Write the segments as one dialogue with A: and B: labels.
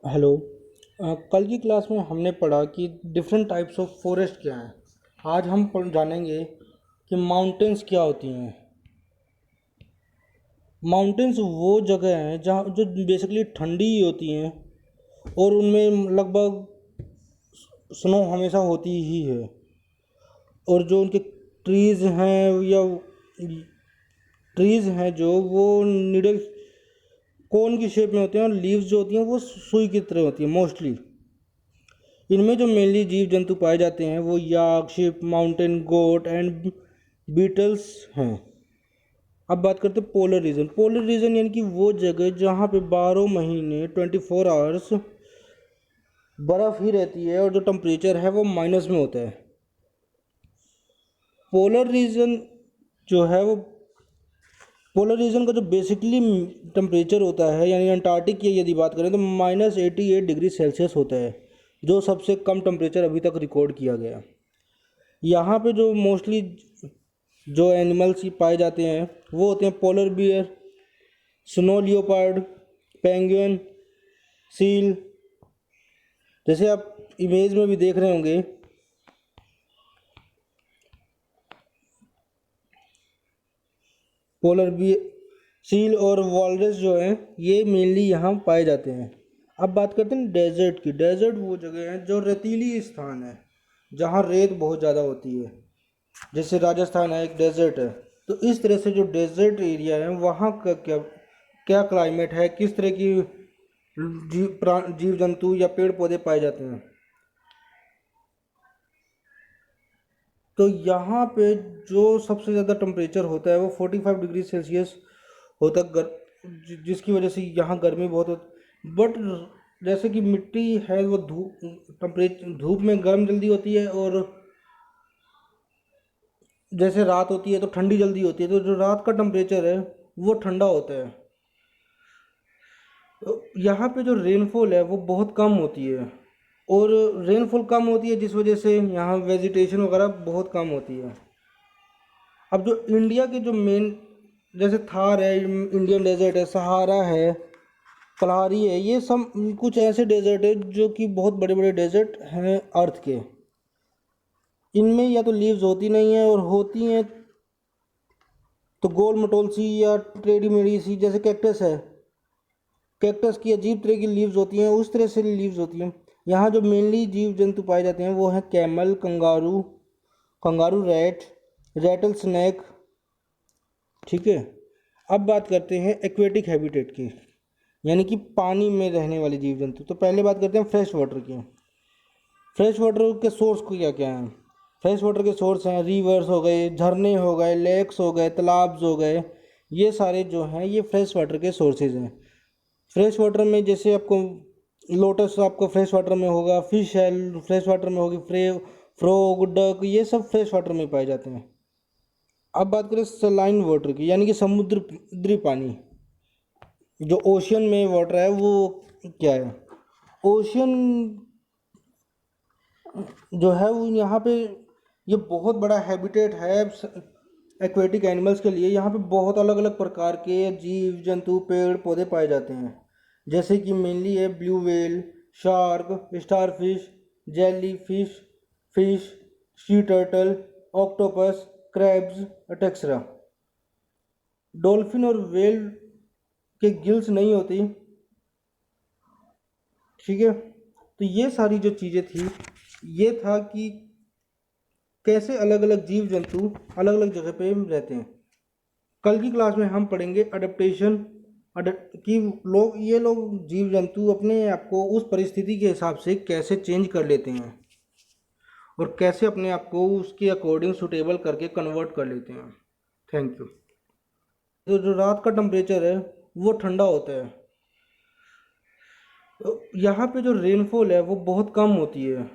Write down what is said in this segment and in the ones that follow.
A: Hello. कल की class में हमने पढ़ा कि डिफरेंट टाइप्स ऑफ फॉरेस्ट क्या हैं। आज हम जानेंगे कि माउंटेन्स क्या होती हैं। माउंटेन्स वो जगह हैं जहाँ जो बेसिकली ठंडी ही होती हैं और उनमें लगभग स्नो हमेशा होती ही है। और जो उनके ट्रीज़ हैं या ट्रीज़ हैं जो वो निडल कोन की शेप में होते हैं और लीव्स जो होती हैं वो सुई की तरह होती हैं मोस्टली। इनमें जो मेनली जीव जंतु पाए जाते हैं वो yak, sheep, mountain goat and beetles हैं। अब बात करते हैं पोलर रीजन। पोलर रीजन यानी कि वो जगह जहाँ पे 12 महीने 24 आवर्स बर्फ़ ही रहती है और जो टेम्परेचर है वो माइनस में होता है। पोलर रीजन जो है वो पोलर रीजन का जो बेसिकली टेम्परेचर होता है यानी अंटार्कटिक की यदि बात करें तो -88 डिग्री सेल्सियस होता है, जो सबसे कम टेम्परेचर अभी तक रिकॉर्ड किया गया। यहाँ पे जो मोस्टली जो एनिमल्स पाए जाते हैं वो होते हैं polar bear, snow leopard, penguin, seal. जैसे आप इमेज में भी देख रहे होंगे, पोलर बियर, सील और वॉलरस जो हैं ये मेनली यहाँ पाए जाते हैं। अब बात करते हैं डेजर्ट की। डेजर्ट वो जगह है जो रेतीली स्थान है जहाँ रेत बहुत ज़्यादा होती है। जैसे राजस्थान है, एक डेजर्ट है। तो इस तरह से जो डेजर्ट एरिया है वहाँ का क्या क्या क्लाइमेट है, किस तरह की जीव जंतु या पेड़ पौधे पाए जाते हैं। तो यहाँ पे जो सबसे ज़्यादा टेम्परेचर होता है वो 45 डिग्री सेल्सियस होता है, जिसकी वजह से यहाँ गर्मी बहुत होती। बट जैसे कि मिट्टी है वो धूप में गर्म जल्दी होती है और जैसे रात होती है तो ठंडी जल्दी होती है, तो जो रात का टेम्परेचर है वो ठंडा होता है। तो यहाँ पे जो रेनफॉल है वो बहुत कम होती है और रेनफॉल कम होती है जिस वजह से यहाँ वेजिटेशन वगैरह बहुत कम होती है। अब जो इंडिया के जो मेन जैसे थार है, इंडियन डेजर्ट है, सहारा है, कलारी है, ये सब कुछ ऐसे डेजर्ट है जो कि बहुत बड़े बड़े डेजर्ट हैं अर्थ के। इनमें या तो लीव्स होती नहीं है और होती हैं तो गोल मटोल सी या टेढ़ी मेढ़ी सी, जैसे कैक्टस है। कैक्टस की अजीब तरह की लीव्स होती हैं, उस तरह से लीव्स होती हैं। यहाँ जो मेनली जीव जंतु पाए जाते हैं वो हैं camel, kangaroo, kangaroo rat, rattlesnake. ठीक है। अब बात करते हैं एक्वेटिक हैबिटेट की, यानी कि पानी में रहने वाले जीव जंतु। तो पहले बात करते हैं फ्रेश वाटर की। फ्रेश वाटर के सोर्स को क्या क्या हैं। फ्रेश वाटर के सोर्स हैं रिवर्स हो गए, झरने हो गए, लेक्स हो गए, तालाब्स हो गए। ये सारे जो हैं ये फ्रेश वाटर के सोर्सेज हैं। फ्रेश वाटर में जैसे आपको लोटस आपको फ्रेश वाटर में होगा, फिश है फ्रेश वाटर में होगी, फ्रोग, डक, ये सब फ्रेश वाटर में पाए जाते हैं। अब बात करें सलाइन वाटर की, यानी कि समुद्री पानी। जो ओशियन में वाटर है वो क्या है। ओशियन जो है वो यहाँ पे ये बहुत बड़ा हैबिटेट है एक्वेटिक एनिमल्स के लिए। यहाँ पे बहुत अलग अलग प्रकार के जीव जंतु पेड़ पौधे पाए जाते हैं। जैसे कि मेनली है blue whale, shark, starfish, jellyfish, fish, sea turtle, octopus, crabs, etcetera. Dolphin और व्हेल के गिल्स नहीं होती। ठीक है। तो ये सारी जो चीज़ें थी, ये था कि कैसे अलग अलग जीव जंतु अलग अलग जगह पे रहते हैं। कल की क्लास में हम पढ़ेंगे अडेप्टेशन कि लोग जीव जंतु अपने आप को उस परिस्थिति के हिसाब से कैसे चेंज कर लेते हैं और कैसे अपने आप को उसके अकॉर्डिंग सुटेबल करके कन्वर्ट कर लेते हैं। Thank you. तो जो रात का टेम्परेचर है वो ठंडा होता है। तो यहाँ पे जो रेनफॉल है वो बहुत कम होती है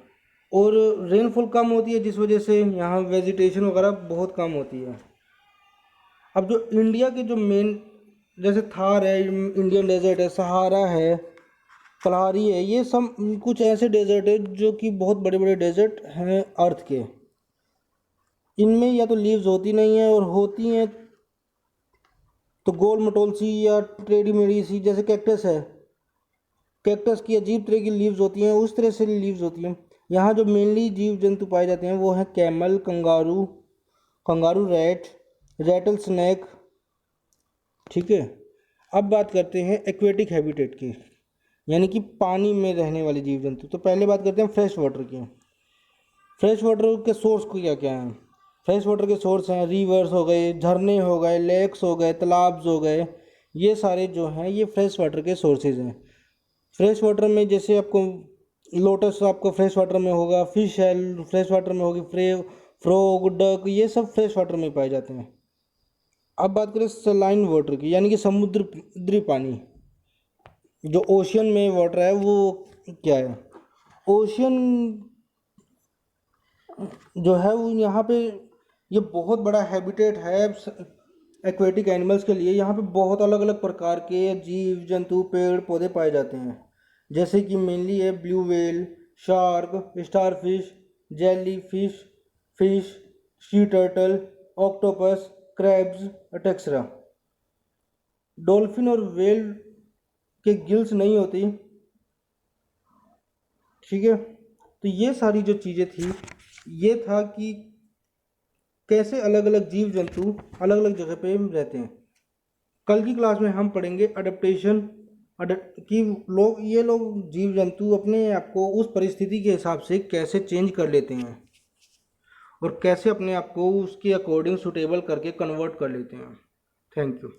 A: और रेनफॉल कम होती है जिस वजह से यहाँ वेजिटेशन वगैरह बहुत कम होती है। अब जो इंडिया के जो मेन जैसे थार है, इंडियन डेजर्ट है, सहारा है, कलारी है, ये सब कुछ ऐसे डेजर्ट है जो कि बहुत बड़े बड़े डेजर्ट हैं अर्थ के। इनमें या तो लीव्स होती नहीं है और होती हैं तो गोल मटोल सी या टेढ़ी मेढ़ी सी, जैसे कैक्टस है। कैक्टस की अजीब तरह की लीव्स होती हैं, उस तरह से लीव्स होती हैं। यहाँ जो मेनली जीव जंतु पाए जाते हैं वो हैं camel, kangaroo, kangaroo rat, rattlesnake. ठीक है, अब बात करते हैं एक्वेटिक हैबिटेट की, यानी कि पानी में रहने वाले जीव जंतु। तो पहले बात करते हैं फ्रेश वाटर की। फ्रेश वाटर के सोर्स को क्या क्या हैं? फ्रेश वाटर के सोर्स हैं रिवर्स हो गए, झरने हो गए, लेक्स हो गए, तालाब्स हो गए। ये सारे जो हैं ये फ्रेश वाटर के सोर्सेज हैं। फ्रेश वाटर में जैसे आपको लोटस आपको फ्रेश वाटर में होगा, फिश है फ्रेश वाटर में होगी, फ्रॉग, डक, ये सब फ्रेश वाटर में पाए जाते हैं। अब बात करें सलाइन वाटर की, यानी कि समुद्री पानी। जो ओशियन में वाटर है वो क्या है? ओशियन जो है वो यहाँ पे ये बहुत बड़ा हैबिटेट है एक्वेटिक एनिमल्स के लिए। यहाँ पे बहुत अलग अलग प्रकार के जीव जंतु, पेड़ पौधे पाए जाते हैं, जैसे कि मेनली है blue whale, shark, starfish, jelly fish, fish, sea turtle, octopus, crabs, etcetera. Dolphin और व्हेल के गिल्स नहीं होती। ठीक है, तो ये सारी जो चीज़ें थी, ये था कि कैसे अलग अलग जीव जंतु अलग अलग जगह पे रहते हैं। कल की क्लास में हम पढ़ेंगे अडेप्टेशन, कि लोग जीव जंतु अपने आप को उस परिस्थिति के हिसाब से कैसे चेंज कर लेते हैं और कैसे अपने आप को उसके अकॉर्डिंग सूटेबल करके कन्वर्ट कर लेते हैं। Thank you.